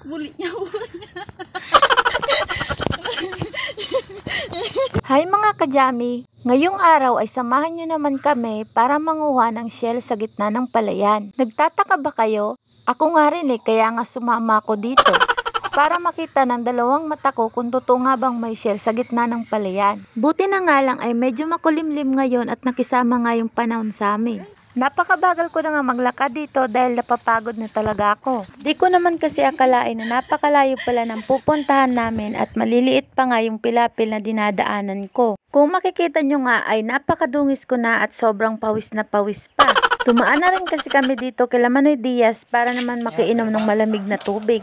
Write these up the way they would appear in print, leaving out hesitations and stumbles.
Buli niya. Hi mga kajami! Ngayong araw ay samahan nyo naman kami para manguha ng shell sa gitna ng palayan. Nagtataka ba kayo? Ako nga rin kaya nga sumama ako dito. Para makita ng dalawang mata ko kung totoo nga bang may shell sa gitna ng palayan. Buti na nga lang ay medyo makulimlim ngayon at nakisama nga yung panahon sa amin. Napakabagal ko na nga maglakad dito dahil napapagod na talaga ako. Di ko naman kasi akalain na napakalayo pala ng pupuntahan namin at maliliit pa nga yung pilapil na dinadaanan ko. Kung makikita nyo nga ay napakadungis ko na at sobrang pawis na pawis pa. Tumaan na rin kasi kami dito kay Manoy Diaz para naman makiinom ng malamig na tubig.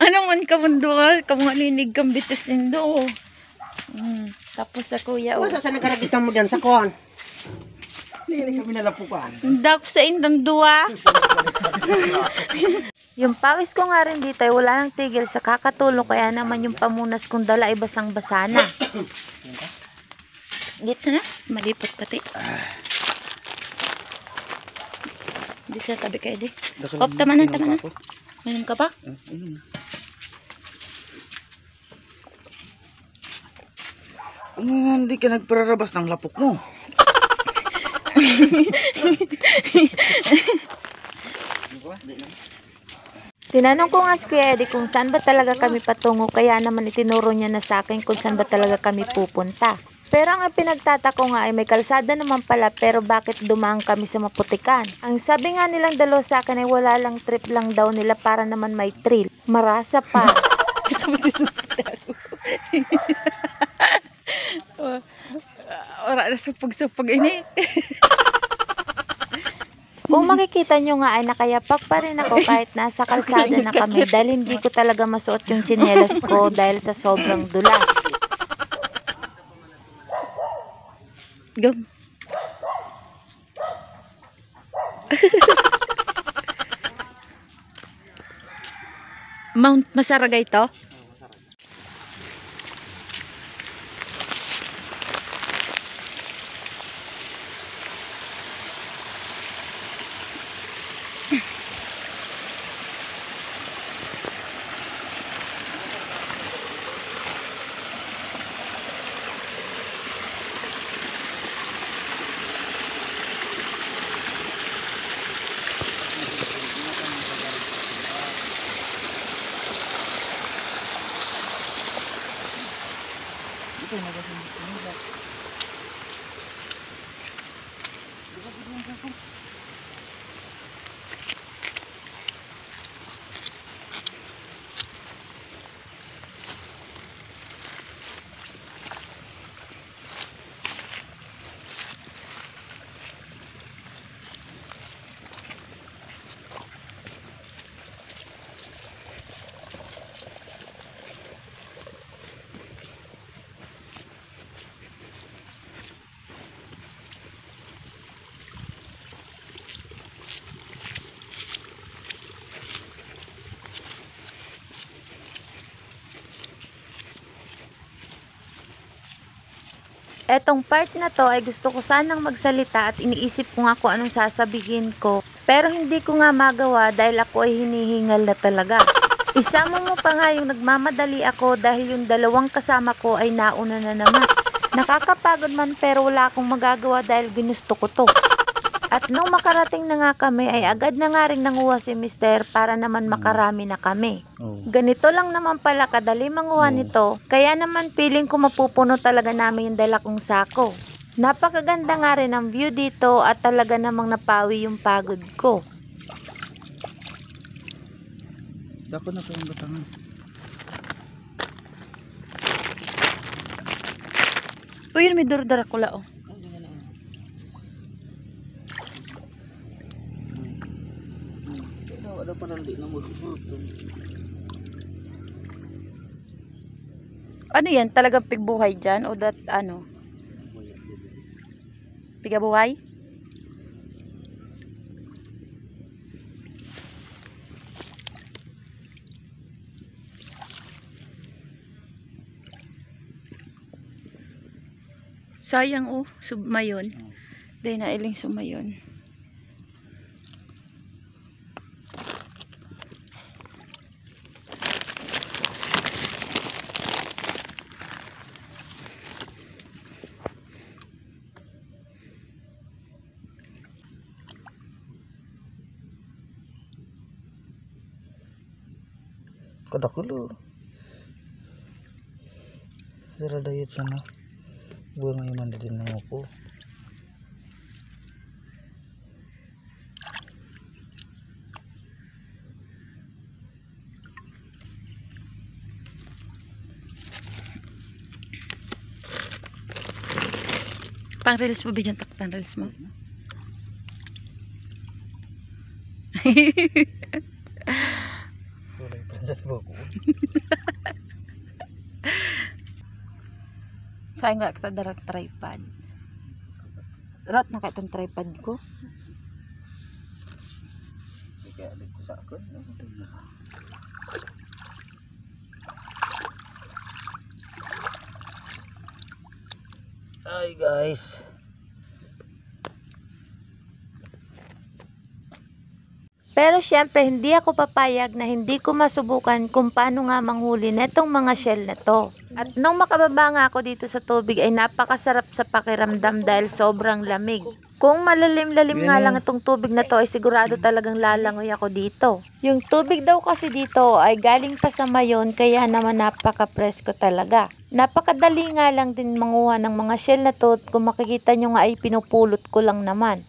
Ano man ka mundo ka? Kamalinig kang bitis nindo. Tapos sa kuya. Saan nagkaragitan mo dyan sa kuhan? Hindi kami nalapukan. Dak sa indang dua. Yung pawis ko nga rin dito ay wala nang tigil sa kakatulong kaya naman yung pamunas kong dala ay basang-basa na. Dito na. Malipot pati. Dito sa tabi kayo di. Hop, tamanan. Minum ka pa? Hindi ka nagpararabas ng lapok mo. Tinanong ko nga si Kuya Eddie kung saan ba talaga kami patungo kaya naman itinuro niya na sa akin kung saan ba talaga kami pupunta. Pero ang pinagtatako nga ay may kalsada naman pala pero bakit dumaan kami sa maputikan? Ang sabi nga nilang dalawa sa akin ay wala lang trip lang daw nila para naman may thrill. Marasa pa. Ora na supag-supag ini. Kung makikita nyo nga ay nakayapak pa rin ako kahit nasa kalsada na kami dahil hindi ko talaga masuot yung tsinelas ko dahil sa sobrang dula. Go. Mount Masaragay to? Etong part na to ay gusto ko sanang magsalita at iniisip ko nga kung anong sasabihin ko. Pero hindi ko nga magawa dahil ako ay hinihingal na talaga. Isama mo pa nga yung nagmamadali ako dahil yung dalawang kasama ko ay nauna na naman. Nakakapagod man pero wala akong magagawa dahil ginusto ko to. At nung makarating na nga kami ay agad na nga rin nanguha si Mister para naman makarami na kami. Ganito lang naman pala kadali manguha nito, kaya naman feeling ko mapupuno talaga namin yung dala kong sako. Napakaganda nga rin ang view dito at talaga namang napawi yung pagod ko. Dapat na kayong batangan. Uy, may durdara ko lao. Ada pa nang di na mo. Ano yan? Talagang pigbuhay dyan? O that ano? Pigabuhay? Sayang sumayon. Dahil na iling sumayon. Kadakulo. Zara dayet sana. Buang iman din ako. Pang reels mo bigyan tak pang reels mo. Kulay pa sa buko. Sayang nga kita darag tripod. Rot na ka itong tripod ko. Kaya dito sa akin. Hi guys. Pero syempre, hindi ako papayag na hindi ko masubukan kung paano nga manghuli netong mga shell na to. At nung makababa nga ako dito sa tubig ay napakasarap sa pakiramdam dahil sobrang lamig. Kung malalim-lalim nga lang itong tubig na to ay sigurado talagang lalangoy ako dito. Yung tubig daw kasi dito ay galing pa sa Mayon kaya naman napaka-presko talaga. Napakadali nga lang din manguha ng mga shell na to, kung makikita nyo nga ay pinupulot ko lang naman.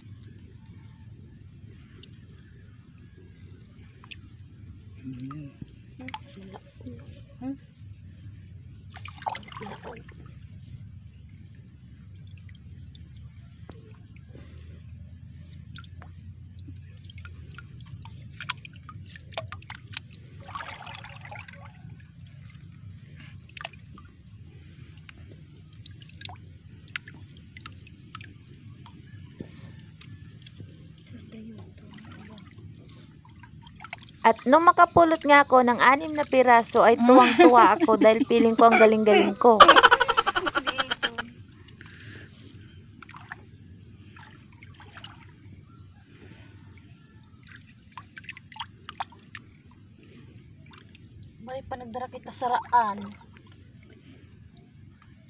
At nung makapulot nga ako ng 6 na piraso ay tuwang-tuwa ako dahil feeling ko ang galing-galing ko. May panagdara kita saraan.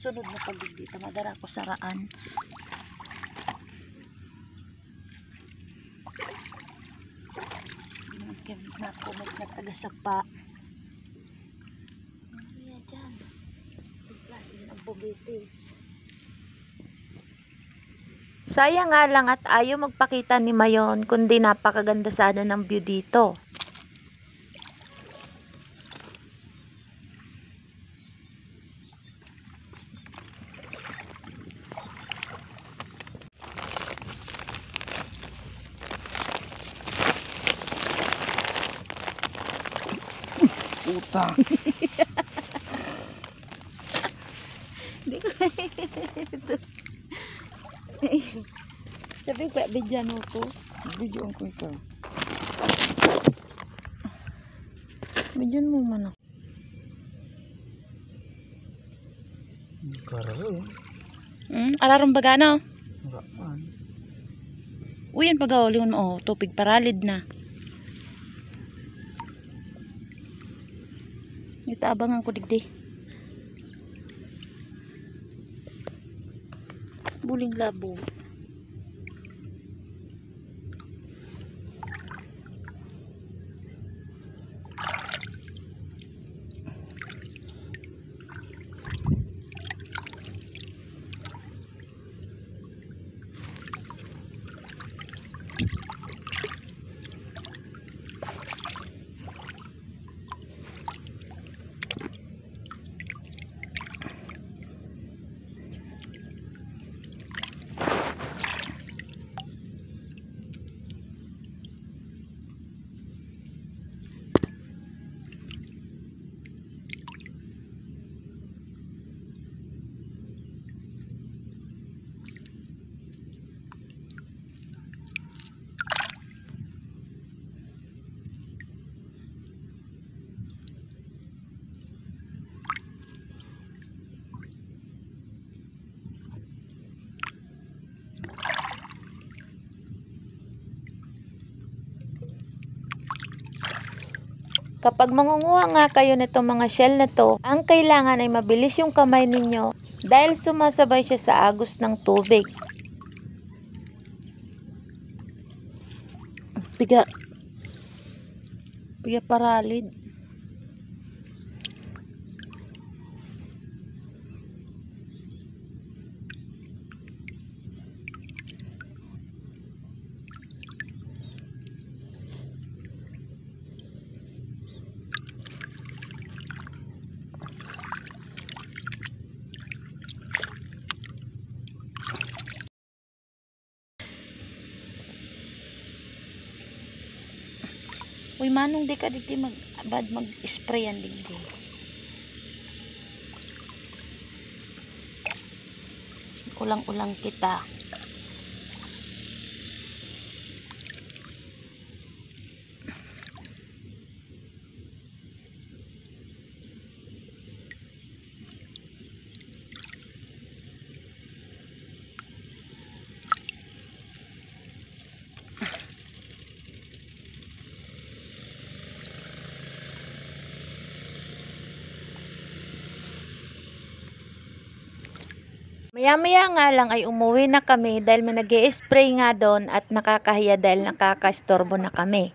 Sunod na pag dito, madara ko saraan. Nakumot na taga-sapa. Ayan dyan. Klase ng bugitis. Sayang nga lang at ayaw magpakita ni Mayon, kundi napakaganda sana ng view dito. Puta. Hindi ko sabi ko, bidyan mo ko. Video ko ito. Bidyan mo man ako. Kararo eh. Alarong baga na. Enggak man. Uyan pag-auliwan mo. Tupig paralid na. Itaabangan ko digdi. Buling labo. Kapag mangunguha nga kayo nito mga shell na to, ang kailangan ay mabilis yung kamay ninyo dahil sumasabay siya sa agos ng tubig. Piga paralid. Uy, manong di ka dito mag-spray yan dito. Ulang-ulang kita. Maya-maya nga lang ay umuwi na kami dahil may nag-i-spray nga doon at nakakahiya dahil nakakastorbo na kami.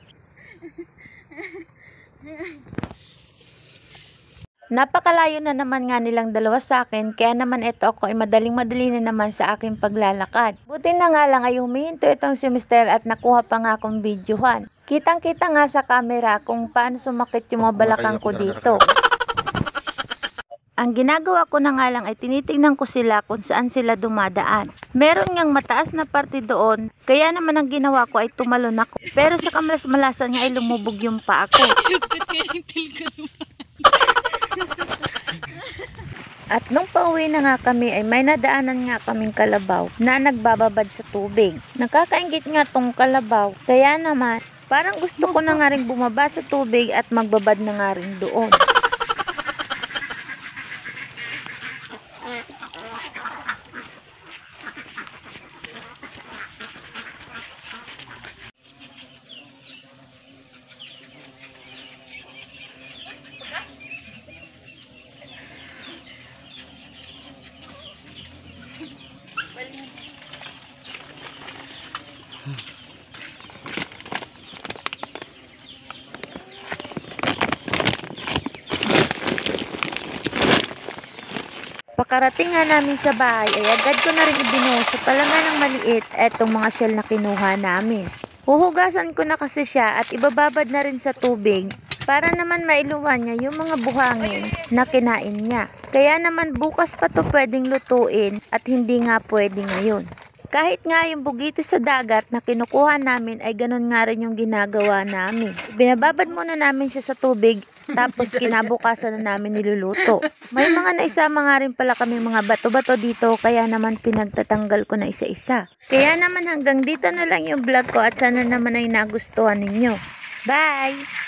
Napakalayo na naman nga nilang dalawa sa akin, kaya naman ito ako ay madaling-madali na naman sa aking paglalakad. Buti na nga lang ay humihinto itong si Mr. at nakuha pa nga akong videohan. Kitang-kita nga sa camera kung paano sumakit yung mga balakang ko dito. Ang ginagawa ko na nga lang ay tinitingnan ko sila kung saan sila dumadaan. Meron ngang mataas na parte doon, kaya naman ang ginawa ko ay tumalon ako. Pero sa kamalas-malasan nga ay lumubog yung paa ko. At nung pauwi na nga kami ay may nadaanan nga kaming kalabaw na nagbababad sa tubig. Nakakaingit nga tong kalabaw, kaya naman parang gusto ko na nga rin bumaba sa tubig at magbabad na nga rin doon. Pakarating nga namin sa bahay ay agad ko na rin ibinuhos sa palanga ng maliit etong mga shell na kinuha namin. Huhugasan ko na kasi siya at ibababad na rin sa tubig para naman mailuwan niya yung mga buhangin na kinain niya. Kaya naman bukas pa to pwedeng lutuin at hindi nga pwede ngayon. Kahit nga yung bugito sa dagat na kinukuha namin ay ganun nga rin yung ginagawa namin. Binababad muna namin siya sa tubig tapos kinabukasan na namin niluluto. May mga naisama nga rin pala kami mga bato-bato dito kaya naman pinagtatanggal ko na isa-isa. Kaya naman hanggang dito na lang yung vlog ko at sana naman ay nagustuhan ninyo. Bye!